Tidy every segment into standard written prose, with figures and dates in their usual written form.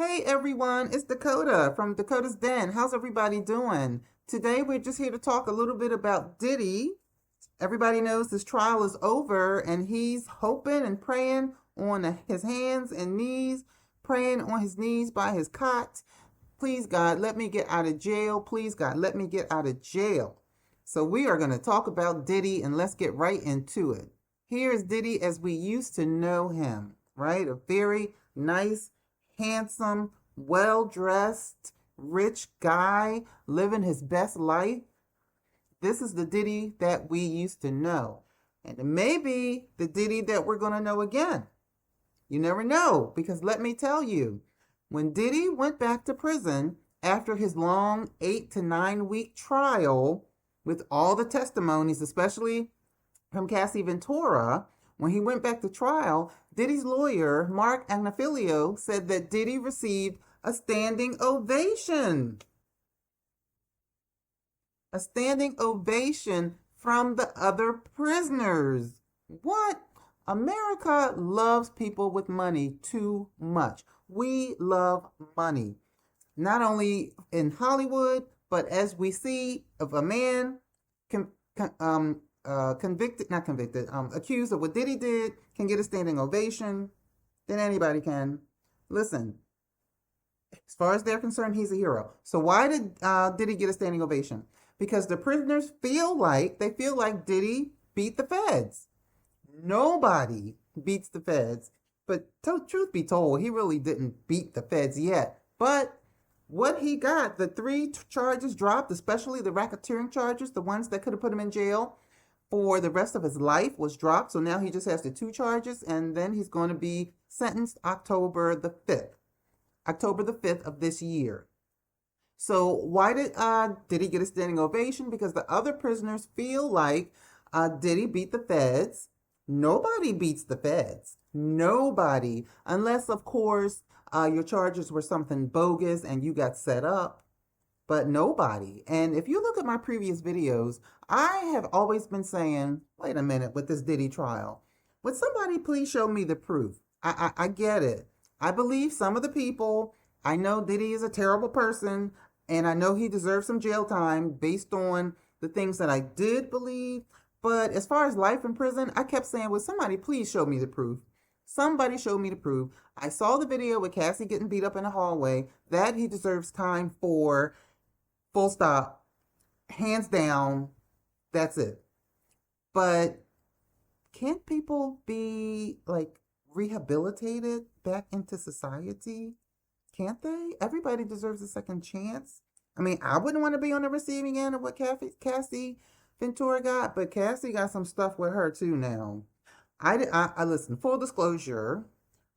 Hey everyone, it's Dakota from Dakota's Den. How's everybody doing? Today we're just here to talk a little bit about Diddy. Everybody knows this trial is over and he's hoping and praying on his hands and knees, praying on his knees by his cot. Please God, let me get out of jail. Please God, let me get out of jail. So we are going to talk about Diddy and let's get right into it. Here's Diddy as we used to know him, right? A very nice, handsome, well dressed, rich guy living his best life. This is the Diddy that we used to know. And it may be the Diddy that we're going to know again. You never know, because let me tell you, when Diddy went back to prison after his long 8 to 9 week trial with all the testimonies, especially from Cassie Ventura, when he went back to trial, Diddy's lawyer, Mark Agnifilio, said that Diddy received a standing ovation. A standing ovation from the other prisoners. What? America loves people with money too much. We love money. Not only in Hollywood, but as we see of a man accused of what Diddy did, can get a standing ovation, then anybody can. Listen, as far as they're concerned, he's a hero. So why did Diddy get a standing ovation? Because the prisoners feel like Diddy beat the feds. Nobody beats the feds. But truth be told, he really didn't beat the feds yet. But what he got, the three charges dropped, especially the racketeering charges, the ones that could have put him in jail for the rest of his life, was dropped. So now he just has the two charges, and then he's going to be sentenced October the 5th of this year. So why did he get a standing ovation? Because the other prisoners feel like Diddy beat the feds. Nobody beats the feds. Nobody. Unless, of course, your charges were something bogus and you got set up. But nobody. And if you look at my previous videos, I have always been saying, wait a minute, with this Diddy trial, would somebody please show me the proof? I get it. I believe some of the people. I know Diddy is a terrible person, and I know he deserves some jail time based on the things that I did believe. But as far as life in prison, I kept saying, would somebody please show me the proof? Somebody show me the proof. I saw the video with Cassie getting beat up in the hallway. That he deserves time for. Full stop. Hands down. That's it. But can't people be like rehabilitated back into society? Can't they? Everybody deserves a second chance. I mean, I wouldn't want to be on the receiving end of what Cassie Ventura got, but Cassie got some stuff with her too now. I listen, full disclosure,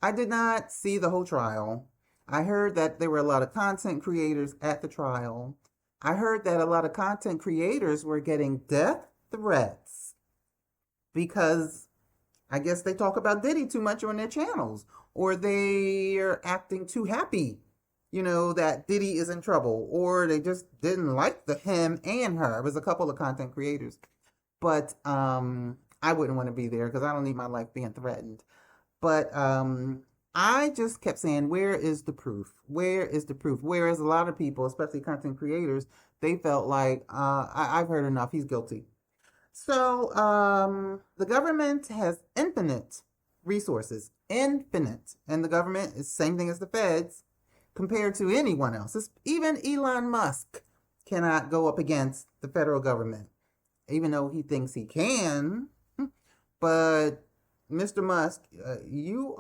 I did not see the whole trial. I heard that there were a lot of content creators at the trial. I heard that a lot of content creators were getting death threats because I guess they talk about Diddy too much on their channels, or they're acting too happy, that Diddy is in trouble, or they just didn't like him and her. It was a couple of content creators, but I wouldn't want to be there because I don't need my life being threatened. But I just kept saying, where is the proof? Where is the proof? Whereas a lot of people, especially content creators, they felt like I've heard enough. He's guilty. So the government has infinite resources, infinite. And the government is the same thing as the feds compared to anyone else. Even Elon Musk cannot go up against the federal government, even though he thinks he can. But Mr. Musk, you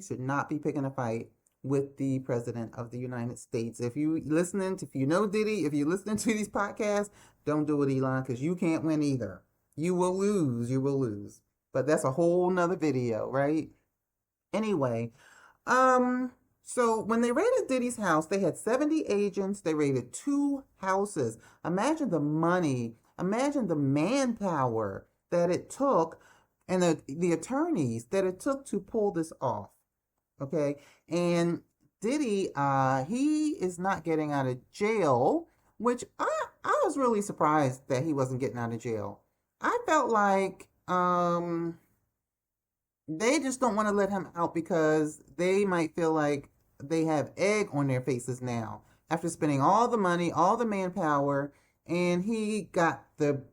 should not be picking a fight with the president of the United States. If you know Diddy, if you're listening to these podcasts, don't do it, Elon, because you can't win either. You will lose. But that's a whole nother video, right? Anyway, so when they raided Diddy's house, they had 70 agents. They raided 2 houses. Imagine the money. Imagine the manpower that it took and the attorneys that it took to pull this off. Okay. And Diddy, he is not getting out of jail, which I was really surprised that he wasn't getting out of jail. I felt like They just don't want to let him out because they might feel like they have egg on their faces now after spending all the money, all the manpower, and he got the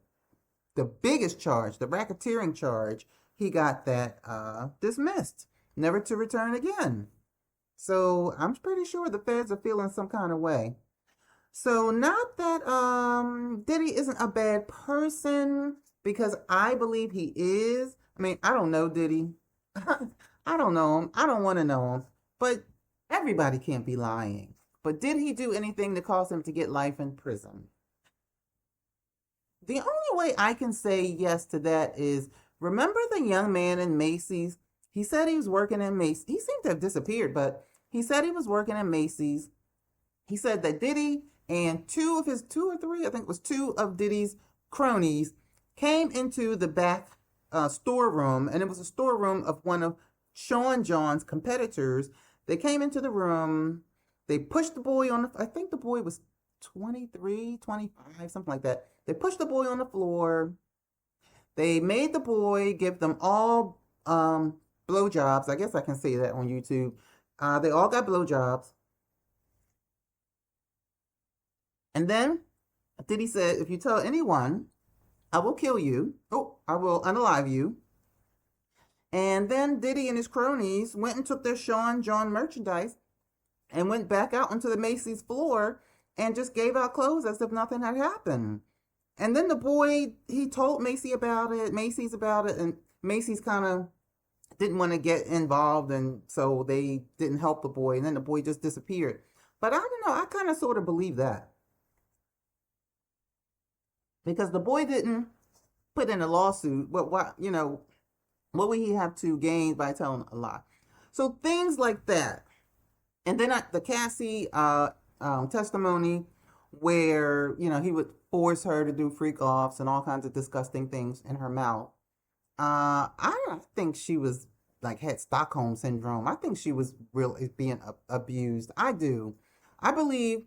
biggest charge, the racketeering charge. He got that dismissed, never to return again. So I'm pretty sure the feds are feeling some kind of way. So not that Diddy isn't a bad person because I believe he is. I mean, I don't know Diddy. I don't know him. I don't want to know him. But everybody can't be lying. But did he do anything to cause him to get life in prison? The only way I can say yes to that is remember the young man in Macy's? He said he was working in Macy's. He seemed to have disappeared, but he said he was working in Macy's. He said that Diddy and two or three, I think it was two of Diddy's cronies came into the back storeroom, and it was a storeroom of one of Sean John's competitors. They came into the room. They pushed the boy on the, I think the boy was 23, 25, something like that. They pushed the boy on the floor. They made the boy give them all blowjobs. I guess I can say that on YouTube. They all got blowjobs. And then Diddy said, if you tell anyone, I will kill you. Oh, I will unalive you. And then Diddy and his cronies went and took their Sean John merchandise and went back out onto the Macy's floor and just gave out clothes as if nothing had happened. And then the boy, he told Macy's about it, and Macy's kind of didn't want to get involved, and so they didn't help the boy, and then the boy just disappeared. But I don't know, I kind of sort of believe that because the boy didn't put in a lawsuit. But what would he have to gain by telling a lie? So things like that. And then the Cassie testimony where, he would force her to do freak offs and all kinds of disgusting things in her mouth. I don't think she was like had Stockholm syndrome. I think she was really being abused. I do. I believe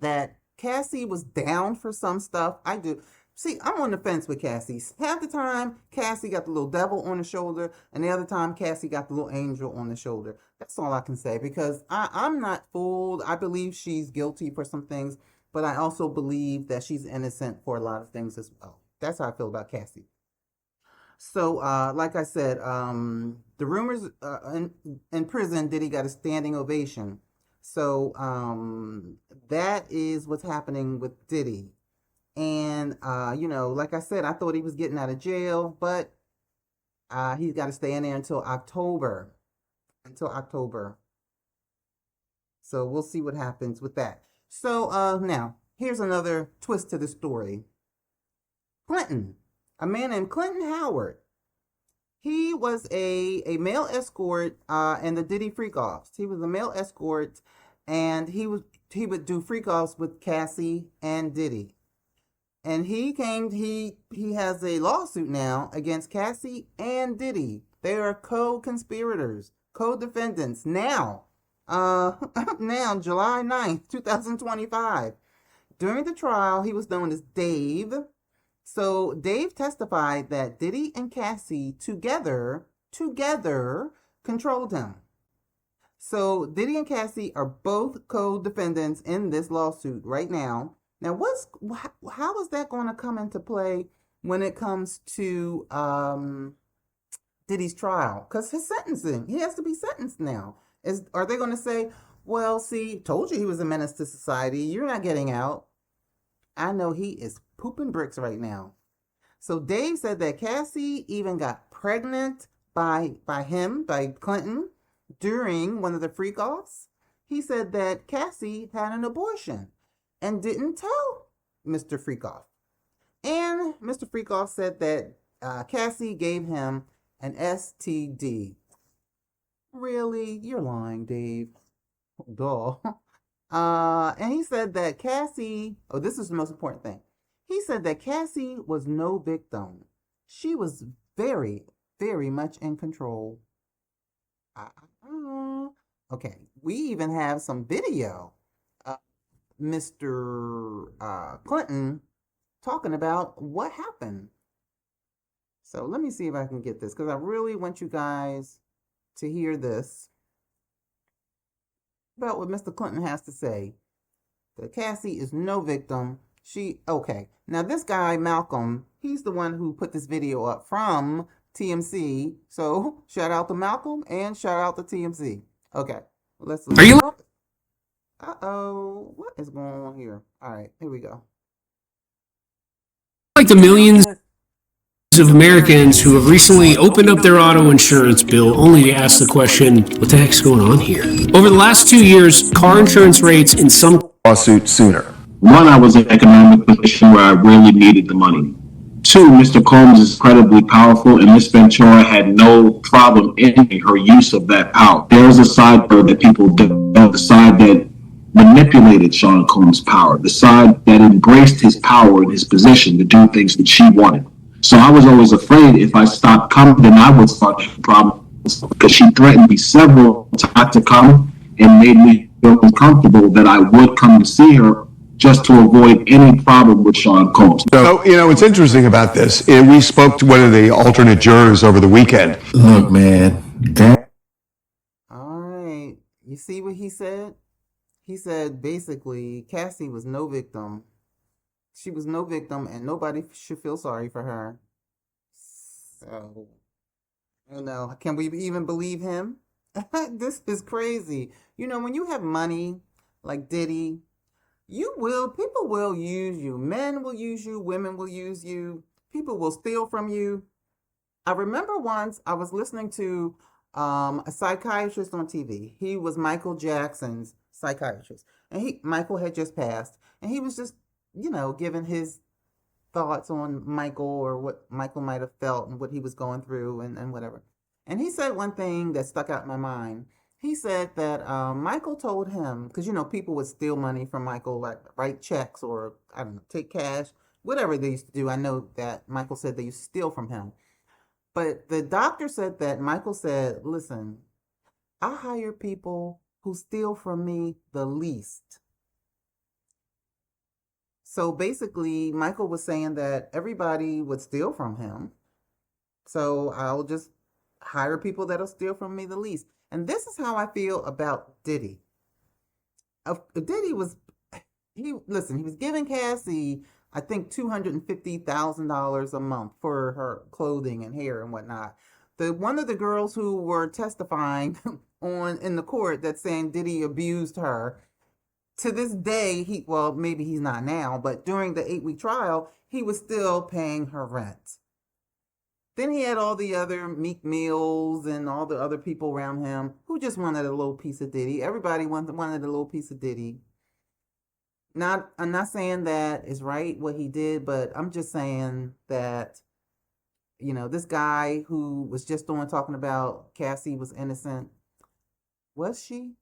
that Cassie was down for some stuff. I do. See, I'm on the fence with Cassie. Half the time, Cassie got the little devil on the shoulder, and the other time, Cassie got the little angel on the shoulder. That's all I can say because I'm not fooled. I believe she's guilty for some things, but I also believe that she's innocent for a lot of things as well. That's how I feel about Cassie. So, like I said, the rumors in prison, Diddy got a standing ovation. So, that is what's happening with Diddy. And, like I said, I thought he was getting out of jail, but he's got to stay in there until October. Until October. So we'll see what happens with that. So now, here's another twist to the story. Clinton, a man named Clinton Howard. He was a male escort in the Diddy freak offs. He was a male escort, and he would do freak offs with Cassie and Diddy. And he has a lawsuit now against Cassie and Diddy. They are co-conspirators, co-defendants now. Now July 9th, 2025. During the trial, he was known as Dave. So Dave testified that Diddy and Cassie together controlled him. So Diddy and Cassie are both co-defendants in this lawsuit right now. Now, how is that going to come into play when it comes to Diddy's trial? Because his sentencing, he has to be sentenced now. Are they going to say, well, see, told you he was a menace to society. You're not getting out. I know he is pooping bricks right now. So Dave said that Cassie even got pregnant by Clinton, during one of the freak offs. He said that Cassie had an abortion and didn't tell Mr. Freakoff. And Mr. Freakoff said that Cassie gave him an STD. Really? You're lying, Dave. Duh. And he said that Cassie, this is the most important thing. He said that Cassie was no victim. She was very, very much in control. Okay, we even have some video of Mr. Clinton talking about what happened. So let me see if I can get this because I really want you guys to hear this about what Mr. Clinton has to say. That Cassie is no victim. Okay. Now, this guy, Malcolm, he's the one who put this video up from TMC. So, shout out to Malcolm and shout out to TMC. Okay. Let's Are you Uh-oh. What is going on here? All right. Here we go. like the millions of Americans who have recently opened up their auto insurance bill only to ask the question, what the heck's going on here? Over the last 2 years, car insurance rates in some lawsuit sooner. One, I was in an economic position where I really needed the money. Two, Mr. Combs is incredibly powerful, and Miss Ventura had no problem ending her use of that power. There was a side that people don't know, the side that manipulated Sean Combs' power, the side that embraced his power and his position to do things that she wanted. So I was always afraid if I stopped coming, then I would start to have problems because she threatened me several times to come and made me feel uncomfortable that I would come to see her just to avoid any problem with Sean Combs. So, what's interesting about this, we spoke to one of the alternate jurors over the weekend. Look, man, that. All right. You see what he said? He said basically Cassie was no victim. She was no victim and nobody should feel sorry for her. So, can we even believe him? This is crazy. When you have money like Diddy, people will use you. Men will use you. Women will use you. People will steal from you. I remember once I was listening to a psychiatrist on TV. He was Michael Jackson's psychiatrist. And Michael had just passed. And he was just, giving his thoughts on Michael or what Michael might have felt and what he was going through and whatever. And he said one thing that stuck out in my mind. He said that Michael told him, because, people would steal money from Michael, like write checks or, I don't know, take cash, whatever they used to do. I know that Michael said they used to steal from him. But the doctor said that Michael said, listen, I hire people who steal from me the least. So basically, Michael was saying that everybody would steal from him. So I'll just hire people that'll steal from me the least. And this is how I feel about Diddy. Diddy he was giving Cassie, I think, $250,000 a month for her clothing and hair and whatnot. One of the girls who were testifying in the court that's saying Diddy abused her, to this day, maybe he's not now, but during the 8-week trial, he was still paying her rent. Then he had all the other Meek Mills and all the other people around him who just wanted a little piece of Diddy. Everybody wanted a little piece of Diddy. I'm not saying that is right what he did, but I'm just saying that, this guy who was just talking about Cassie was innocent. Was she?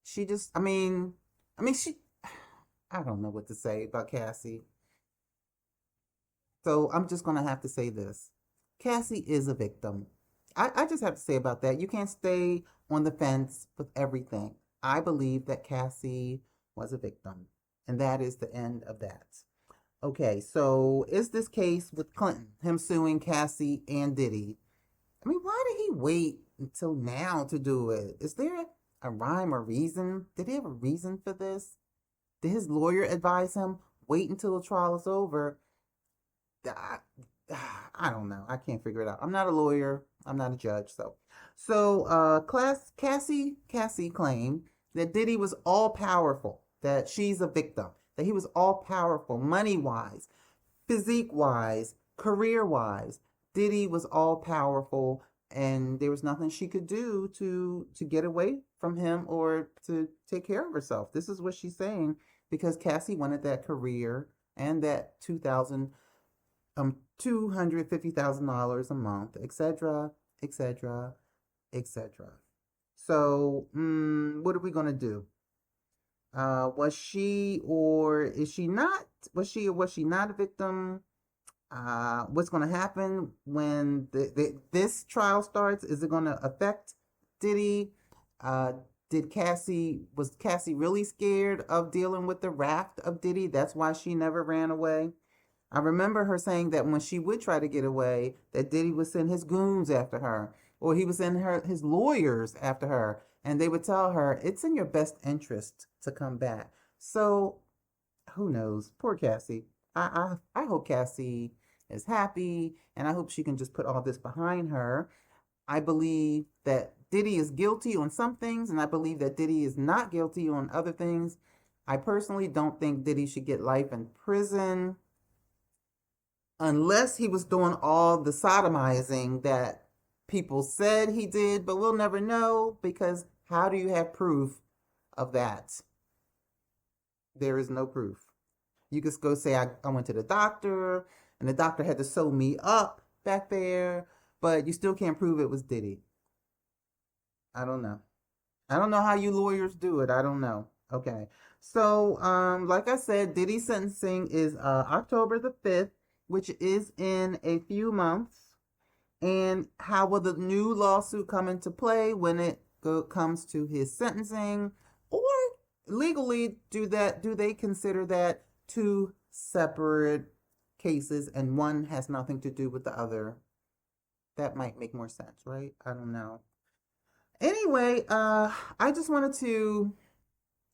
She just, I don't know what to say about Cassie. So I'm just going to have to say this. Cassie is a victim. I just have to say about that. You can't stay on the fence with everything. I believe that Cassie was a victim. And that is the end of that. Okay, so is this case with Clinton, him suing Cassie and Diddy? Why did he wait until now to do it? Is there a rhyme or reason? Did he have a reason for this? Did his lawyer advise him, wait until the trial is over? I don't know. I can't figure it out. I'm not a lawyer. I'm not a judge. Cassie claimed that Diddy was all powerful, that she's a victim, that he was all powerful, money-wise, physique-wise, career-wise. Diddy was all powerful, and there was nothing she could do to get away from him or to take care of herself. This is what she's saying, because Cassie wanted that career and that $250,000 a month, etc., etc., etc. So, what are we gonna do? Was she or is she not? Was she or was she not a victim? What's gonna happen when this trial starts? Is it gonna affect Diddy? Was Cassie really scared of dealing with the raft of Diddy? That's why she never ran away. I remember her saying that when she would try to get away, that Diddy would send his goons after her, or he would send his lawyers after her, and they would tell her it's in your best interest to come back. So who knows? Poor Cassie. I hope Cassie is happy, and I hope she can just put all this behind her. I believe that Diddy is guilty on some things, and I believe that Diddy is not guilty on other things. I personally don't think Diddy should get life in prison unless he was doing all the sodomizing that people said he did, but we'll never know because how do you have proof of that? There is no proof. You could go say, I went to the doctor and the doctor had to sew me up back there, but you still can't prove it was Diddy. I don't know. I don't know how you lawyers do it. I don't know. Okay. So, like I said, Diddy's sentencing is October the 5th, which is in a few months. And how will the new lawsuit come into play when it comes to his sentencing? Or legally, do they consider that two separate cases and one has nothing to do with the other? That might make more sense, right? I don't know. Anyway, I just wanted to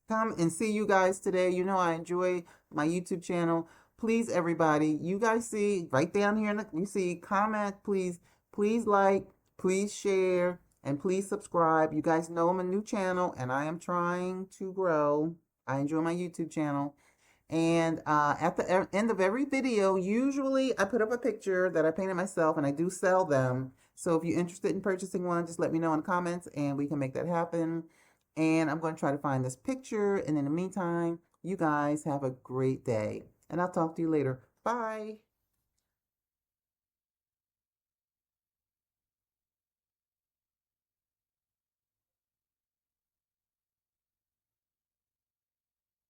come and see you guys today. You know I enjoy my YouTube channel. Please, everybody, you guys see right down here, you see comment, please like, please share, and please subscribe. You guys know I'm a new channel, and I am trying to grow. I enjoy my YouTube channel. And at the end of every video, usually I put up a picture that I painted myself, and I do sell them. So if you're interested in purchasing one, just let me know in the comments, and we can make that happen. And I'm going to try to find this picture. And in the meantime, you guys have a great day. And I'll talk to you later. Bye.